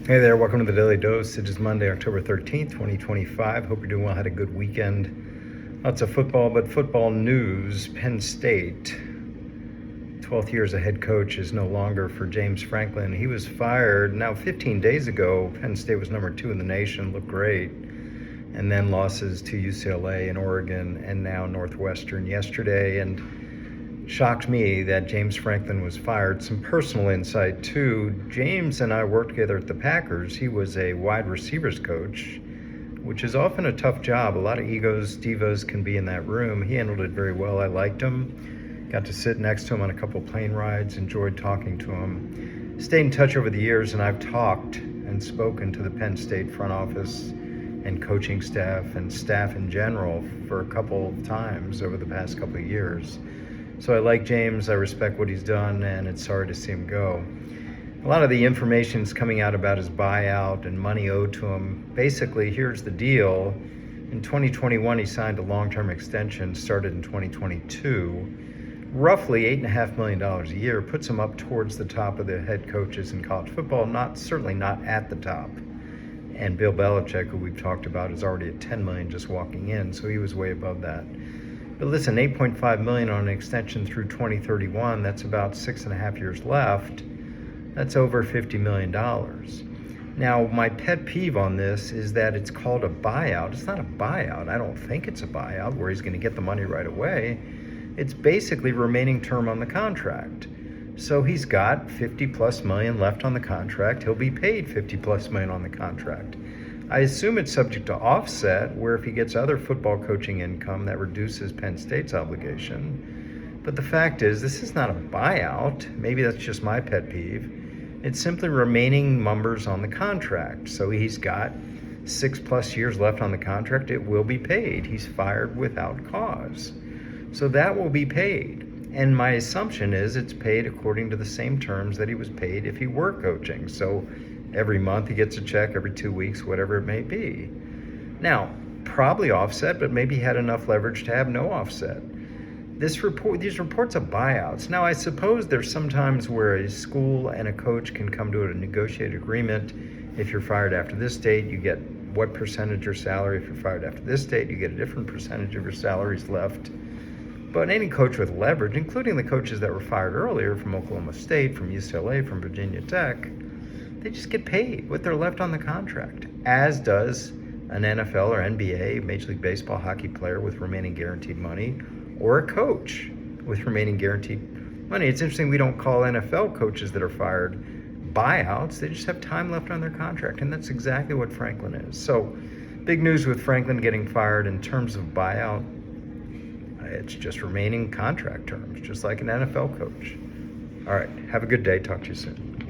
Hey there, welcome to the Daily Dose. It is Monday, October 13th, 2025. Hope you're doing well, had a good weekend. Lots of football, but football news. Penn State, 12th year as a head coach, is no longer for James Franklin. He was fired now 15 days ago. Penn State was number 2 in the nation, looked great. And then losses to UCLA and Oregon and now Northwestern yesterday. And shocked me that James Franklin was fired. Some personal insight too. James and I worked together at the Packers. He was a wide receivers coach, which is often a tough job. A lot of egos, divas can be in that room. He handled it very well. I liked him. Got to sit next to him on a couple plane rides, enjoyed talking to him. Stayed in touch over the years, and I've talked and spoken to the Penn State front office and coaching staff and staff in general for a couple of times over the past couple of years. So I like James, I respect what he's done, and it's sorry to see him go. A lot of the information is coming out about his buyout and money owed to him. Basically, here's the deal. In 2021, he signed a long-term extension, started in 2022. Roughly $8.5 million a year, puts him up towards the top of the head coaches in college football, certainly not at the top. And Bill Belichick, who we've talked about, is already at $10 million just walking in, so he was way above that. But listen, $8.5 million on an extension through 2031, that's about 6.5 years left. That's over $50 million. Now, my pet peeve on this is that it's called a buyout. It's not a buyout. I don't think it's a buyout where he's going to get the money right away. It's basically remaining term on the contract. So he's got 50 plus million left on the contract. He'll be paid 50 plus million on the contract. I assume it's subject to offset, where if he gets other football coaching income, that reduces Penn State's obligation. But the fact is, this is not a buyout. Maybe that's just my pet peeve. It's simply remaining numbers on the contract. So he's got 6+ years left on the contract. It will be paid. He's fired without cause. So that will be paid. And my assumption is it's paid according to the same terms that he was paid if he were coaching. So every month he gets a check, every 2 weeks, whatever it may be. Now, probably offset, but maybe he had enough leverage to have no offset. These reports of buyouts. Now, I suppose there's some times where a school and a coach can come to a negotiated agreement. If you're fired after this date, you get what percentage of your salary. If you're fired after this date, you get a different percentage of your salaries left. But any coach with leverage, including the coaches that were fired earlier from Oklahoma State, from UCLA, from Virginia Tech, they just get paid what they're left on the contract, as does an NFL or NBA, Major League Baseball, hockey player with remaining guaranteed money, or a coach with remaining guaranteed money. It's interesting we don't call NFL coaches that are fired buyouts. They just have time left on their contract, and that's exactly what Franklin is. So big news with Franklin getting fired. In terms of buyout, it's just remaining contract terms, just like an NFL coach. All right, have a good day. Talk to you soon.